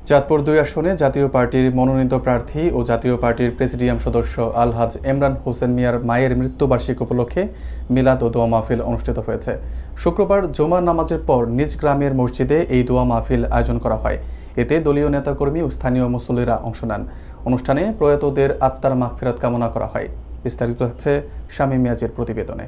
চাঁদপুর ২ আসনে জাতীয় পার্টির মনোনীত প্রার্থী ও জাতীয় পার্টির প্রেসিডিয়াম সদস্য আলহাজ এমরান হোসেন মিয়ার মায়ের মৃত্যুবার্ষিকী উপলক্ষে মিলাদ ও দোয়া মাহফিল অনুষ্ঠিত হয়েছে। শুক্রবার জুমা নামাজের পর নিজ গ্রামের মসজিদে এই দোয়া মাহফিল আয়োজন করা হয়। এতে দলীয় নেতাকর্মী ও স্থানীয় মুসল্লিরা অংশ নেন। অনুষ্ঠানে প্রয়াতদের আত্মার মাগফিরাত কামনা করা হয়। বিস্তারিত হচ্ছে শামীম মিয়াজের প্রতিবেদনে।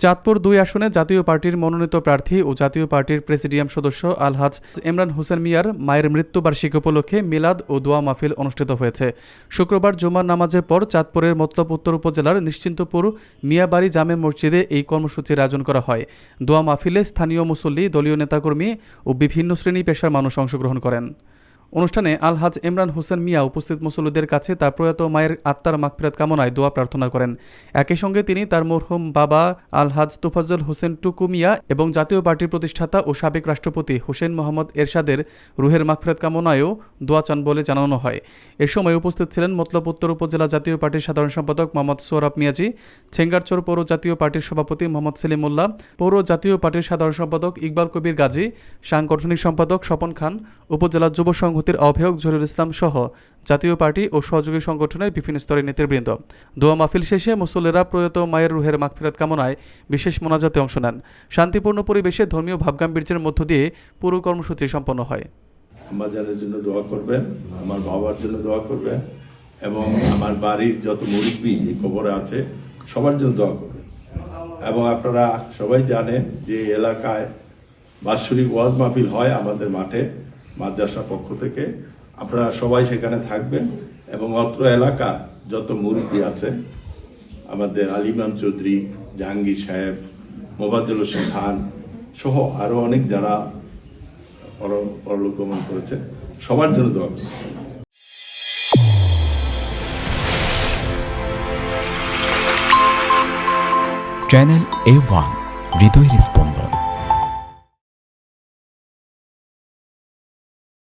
চাঁদপুর ২ আসনে জাতীয় পার্টির মনোনীত প্রার্থী ও জাতীয় পার্টির প্রেসিডিয়াম সদস্য আলহাজ এমরান হোসেন মিয়ার মায়ের মৃত্যুবার্ষিকী উপলক্ষে মিলাদ ও দোয়া মাহফিল অনুষ্ঠিত হয়েছে। শুক্রবার জুমার নামাজের পর চাঁদপুরের মতলব উত্তর উপজেলার নিশ্চিন্তপুর মিয়াবাড়ি জামে মসজিদে এই কর্মসূচির আয়োজন করা হয়। দোয়া মাহফিলে স্থানীয় মুসল্লি, দলীয় নেতাকর্মী ও বিভিন্ন শ্রেণী পেশার মানুষ অংশগ্রহণ করেন। অনুষ্ঠানে আলহাজ এমরান হোসেন মিয়া উপস্থিত মুসল্লিদের কাছে তার প্রয়াত মায়ের আত্মার মাগফিরাত কামনায় দোয়া প্রার্থনা করেন। একই সঙ্গে তিনি তার মরহুম বাবা আলহাজ তোফাজ্জল হোসেন টুকু মিয়া এবং জাতীয় পার্টির প্রতিষ্ঠাতা ও সাবেক রাষ্ট্রপতি হোসেন মোহাম্মদ এরশাদের রুহের মাগফিরাত কামনায়ও দোয়া চান বলে জানানো হয়। এ সময় উপস্থিত ছিলেন মতলব উত্তর উপজেলা জাতীয় পার্টির সাধারণ সম্পাদক মোহাম্মদ সোহরাব মিয়াজি, ছেঙ্গারচর পৌর জাতীয় পার্টির সভাপতি মোহাম্মদ সেলিমুল্লাহ, পৌর জাতীয় পার্টির সাধারণ সম্পাদক ইকবাল কবির গাজী, সাংগঠনিক সম্পাদক স্বপন খান, উপজেলা যুব সংহতির আহ্বায়ক জহিরুল ইসলাম সহ জাতীয় পার্টি ও সহযোগী সংগঠনের বিভিন্ন স্তরের নেতৃবৃন্দ। দোয়া মাহফিল শেষে মুসল্লিরা প্রয়াত মায়ের রুহের মাগফিরাত কামনায় বিশেষ মোনাজাতে অংশ নেন। শান্তিপূর্ণ পরিবেশে ধর্মীয় ভাবগাম্ভীর্যের মধ্য দিয়ে পুরো কর্মসূচি সম্পন্ন হয়। আমাদের জন্য দোয়া করবেন, আমার বাবার জন্য দোয়া করবেন এবং আমার বাড়ির যত মুরব্বী এই কবরে আছে সবার জন্য দোয়া করবেন। এবং আপনারা সবাই জানেন যে এলাকায় বাৎসরিক ওয়াজ মাহফিল হয় আমাদের মাঠে মাদ্রাসা পক্ষ থেকে। আপনারা সবাই সেখানে থাকবেন এবং অত্র এলাকা যত মুরব্বী আছে আমাদের আলিমান চৌধুরী, জাহাঙ্গীর সাহেব, মোবাজ্জল হোসেন খান সহ আরো অনেক যারা পরলোকগমন করেছে সবার জন্য দোয়া করছি। চ্যানেল A1 হৃদয়ের স্পন্দন।